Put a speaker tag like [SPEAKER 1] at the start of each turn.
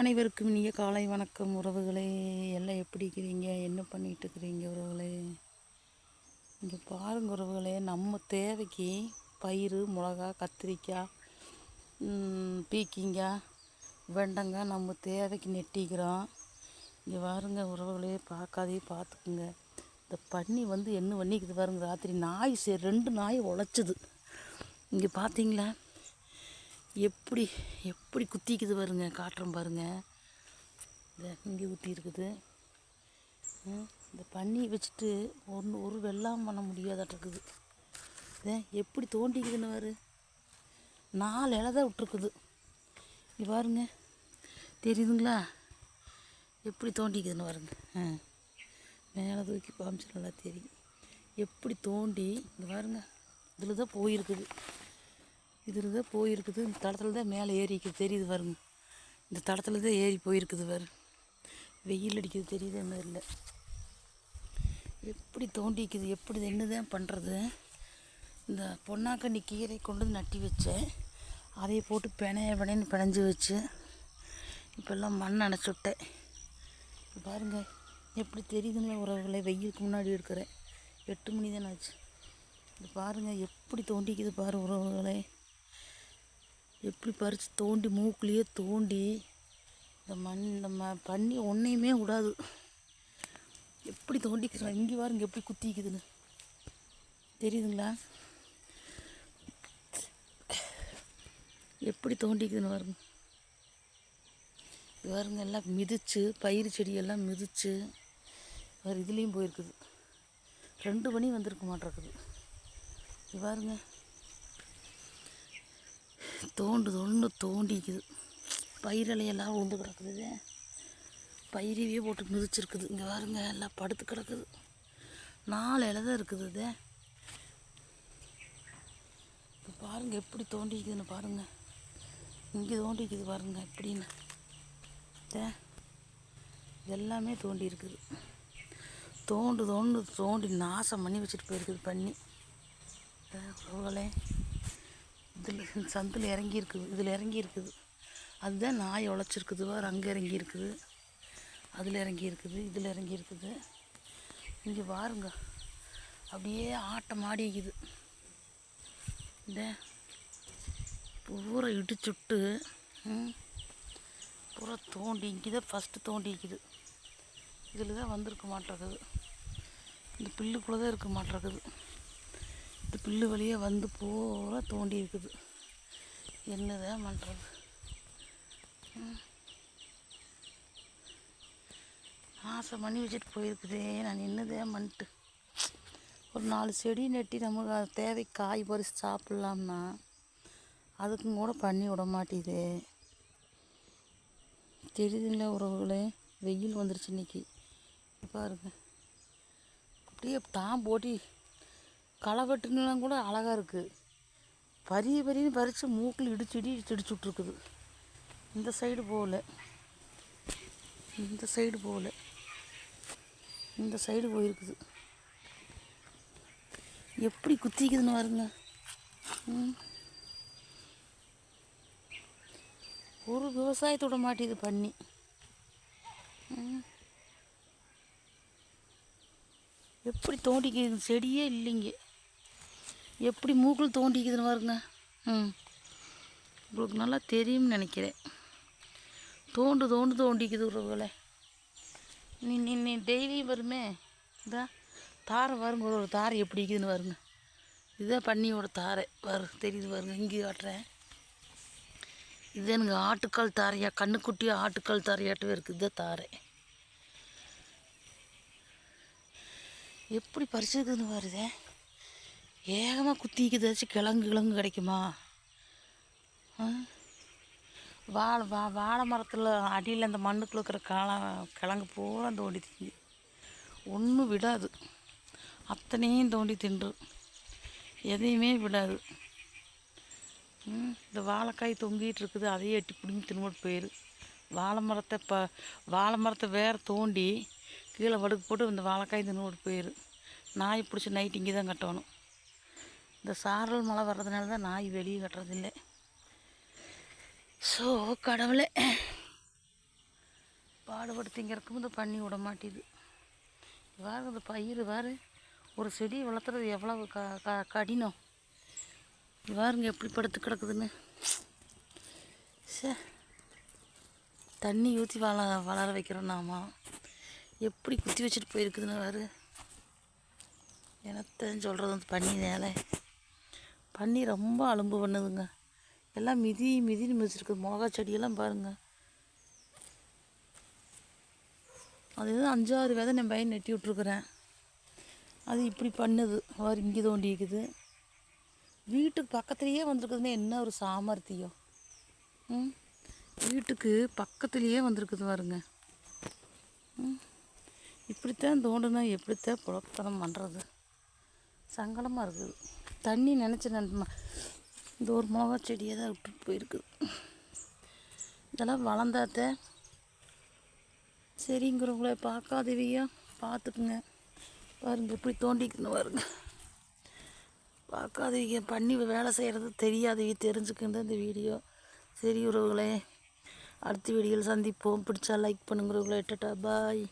[SPEAKER 1] அனைவருக்கும் இனிய காலை வணக்கம் உறவுகளே. எல்லாம் எப்படி இருக்கிறீங்க? என்ன பண்ணிகிட்டு இருக்கிறீங்க உறவுகளே? இங்கே பாருங்க உறவுகளே, நம்ம தேவைக்கு பயிறு, மிளகா, கத்திரிக்காய், பீக்கிங்காய், வெண்டங்காய் நம்ம தேவைக்கு நெட்டிக்கிறோம். இங்கே பாருங்க உறவுகளே, பார்த்துக்குங்க. இந்த பன்னி என்ன பண்ணிக்குது பாருங்க. ராத்திரி நாய் 2 நாய் உழைச்சிது. இங்கே பார்த்தீங்களா எப்படி எப்படி குத்திக்குது பாருங்க. காட்டுறோம் பாருங்க. இங்கே ஊற்றி இருக்குது. இந்த பன்னி வச்சுட்டு ஒரு வெள்ளாம் பண்ண முடியாதாட்டிருக்குது. எப்படி தோண்டிக்குதுன்னு பாரு. 4 இலை தான் விட்டுருக்குது. இங்கே பாருங்க, தெரியுதுங்களா? எப்படி தோண்டிக்குதுன்னு பாருங்க. மேலே தூக்கி காமிச்சு நல்லா தெரியும். எப்படி தோண்டி இங்கே பாருங்க. இதில் தான் போயிருக்குது. இந்த தடத்தில் தான் மேலே ஏறிக்குது. தெரியுது பாருங்க. இந்த தடத்தில் தான் ஏறி போயிருக்குது பாரு. வெயில் அடிக்குது, தெரியுது என்ன இல்லை. எப்படி தோண்டிக்குது, எப்படி என்ன தான் பண்ணுறது. இந்த பொன்னாக்கண்ணி கீரை கொண்டு வந்து நட்டி வச்சேன். அதை போட்டு பிணைன்னு பிணைஞ்சி வச்சு இப்போல்லாம் மண் அணைச்சி விட்டேன். பாருங்கள் எப்படி தெரியுதுங்களா உறவுகளை. வெயிலுக்கு முன்னாடி எடுக்கிறேன். 8 மணி தானே ஆச்சு. இது பாருங்கள் எப்படி தோண்டிக்குது பாரு உறவுகளை. எப்படி பறித்து தோண்டி மூக்குலேயே தோண்டி இந்த பண்ணி ஒன்றையுமே விடாது. எப்படி தோண்டிக்கிறான். இங்கே பாருங்க எப்படி குத்திக்குதுன்னு தெரியுதுங்களா? எப்படி தோண்டிக்குதுன்னு பாருங்க. இது பாருங்க எல்லாம் மிதிச்சு, பயிர் செடியெல்லாம் மிதிச்சு வேறு இதுலேயும் போயிருக்குது. 2 மணி வந்திருக்க மாட்டிருக்குது. இது பாருங்க தோண்டிக்குது. பயிரலையெல்லாம் உளுந்து கிடக்குது. பயிரையே போட்டு மிதிச்சிருக்குது. இங்கே பாருங்க எல்லாம் படுத்து கிடக்குது. 4 இலை தான் இருக்குது. இப்போ பாருங்கள் எப்படி தோண்டிக்குதுன்னு பாருங்கள். இங்கே தோண்டிக்குது பாருங்கள் எப்படின்னு. எல்லாமே தோண்டி இருக்குது. தோண்டி நாசம் பண்ணி வச்சுட்டு போயிருக்குது பண்ணி. உறவுகளே, இதில் சந்தில் இறங்கியிருக்குது. இதில் இறங்கியிருக்குது. அதுதான் நாய் உழைச்சிருக்குது. வேறு அங்கே இறங்கியிருக்குது, அதில் இறங்கியிருக்குது, இதில் இறங்கியிருக்குது. இங்கே பாருங்க அப்படியே ஆட்டம் ஆடிக்குது. இந்த பூரா இடிச்சுட்டு பூரா தோண்டி இங்கே தான் ஃபஸ்ட்டு தோண்டிக்குது. இதில் தான் வந்திருக்க மாட்டேங்குது. இந்த பில்லுக்குள்ளே தான் இருக்க மாட்டேங்குது. இந்த பில்லு வழியே வந்து பூரா தோண்டி இருக்குது. என்னதான் பண்ணுறது. ஆசை பண்ணி வச்சுட்டு போயிருக்குதே. நான் என்னதான் பண்ணிட்டு ஒரு 4 செடி நட்டி நமக்கு தேவைக்கு காய் பறித்து சாப்பிட்லாம்னா அதுக்கும் கூட பண்ணி விட மாட்டேது. தெரியுதுங்களா உறவுகளே? வெயில் வந்துருச்சு இன்னைக்கு. பாருங்க அப்படியே போட்டி களை வெட்டுனெலாம் கூட அழகாக இருக்குது. பறின்னு பறித்து மூக்கில் இடிச்சு விட்ருக்குது. இந்த சைடு போகல, இந்த சைடு போயிருக்குது. எப்படி குத்திக்குதுன்னு பாருங்க. ஒரு விவசாயத்தோட மாட்டேது பண்ணி. எப்படி தோண்டிக்குது. செடியே இல்லைங்க. எப்படி மூக்கில் தோண்டிக்குதுன்னு பாருங்க. உங்களுக்கு நல்லா தெரியும்னு நினைக்கிறேன். தோண்டிக்குது உறவுகளை. நீ டெய்லியும் வருமே. இதா தாரை பாருங்க. ஒரு தாரை எப்படி இருக்குதுன்னு பாருங்க. இதுதான் பன்னியோட தாரை தெரியுது பாருங்க. இங்கே காட்டுறேன். இது எனக்கு ஆட்டுக்கால் தாரையா, கண்ணுக்குட்டி ஆட்டுக்கால் தாரையாட்டவே இருக்குது. இதுதான் தாரை. எப்படி பறிச்சுக்குதுன்னு பாருதே. ஏகமாக குத்திக்குதாச்சும் கிழங்கு கிடைக்குமா? வாழை மரத்தில் அடியில் அந்த மண்ணுக்குள்ள இருக்கிற கிழங்கு பூரா தோண்டி திங்கி ஒன்றும் விடாது. அத்தனையும் தோண்டி தின்று எதையுமே விடாது. இந்த வாழைக்காய் தொங்கிட்டு இருக்குது. அதையே எட்டி பிடிங்கி தின்னுட்டு போயிரு. வாழை மரத்தை வேறு தோண்டி கீழே வடுக்கு போட்டு இந்த வாழைக்காய் தின்னுட்டு போயிரு. நாய் பிடிச்சி நைட்டு இங்கே தான் கட்டணும். இந்த சாரல் மழை வர்றதுனால தான் நாய் வெளியே கட்டுறதில்லை. ஸோ கடவுளே, பாடுபடுத்திங்கிறக்கும் இந்த பண்ணி விட மாட்டேது. வேறு இந்த பயிர் வேறு ஒரு செடி வளர்த்துறது எவ்வளவு கடினம். பாருங்க எப்படி படுத்து கிடக்குதுன்னு. தண்ணி ஊற்றி வளர வைக்கிறோம் நாம, எப்படி குத்தி வச்சுட்டு போயிருக்குதுன்னு வேறு. என்னத்தன்னு சொல்கிறது, அந்த பண்ணி மேலே பண்ணி ரொம்ப அலும்பு பண்ணுதுங்க. எல்லாம் மிதின்னு மிதிச்சிருக்குது. மிளகா செடியெல்லாம் பாருங்கள். அது 5-6 விதை என் பையன் நெட்டி விட்ருக்குறேன். அது இப்படி பண்ணுது. அவர் இங்கே தோண்டிக்குது. வீட்டுக்கு பக்கத்துலேயே வந்திருக்குதுன்னா என்ன ஒரு சாமர்த்தியம். வீட்டுக்கு பக்கத்துலேயே வந்திருக்குது பாருங்க. இப்படித்தான் தோண்டுனா எப்படித்தான் புழக்கத்தனம் பண்ணுறது. சங்கடமாக இருக்குது. தண்ணி நினச்சி இந்த ஒரு மிளகா செடியை தான் விட்டுட்டு போயிருக்குது. இதெல்லாம் வளர்ந்தாத்த சரிங்கிறவங்கள பார்க்காதவியா பார்த்துக்குங்க. பாருங்க எப்படி தோண்டிக்குன்னு பாருங்க. பார்க்காதவங்க பண்ணி வேலை செய்கிறது தெரியாதவங்க தெரிஞ்சுக்கின்ற இந்த வீடியோ. சரி உறவுகளே, அடுத்த வீடியோவில் சந்திப்போம். பிடிச்சா லைக் பண்ணுங்கிறவங்களே. டாடா பாய்.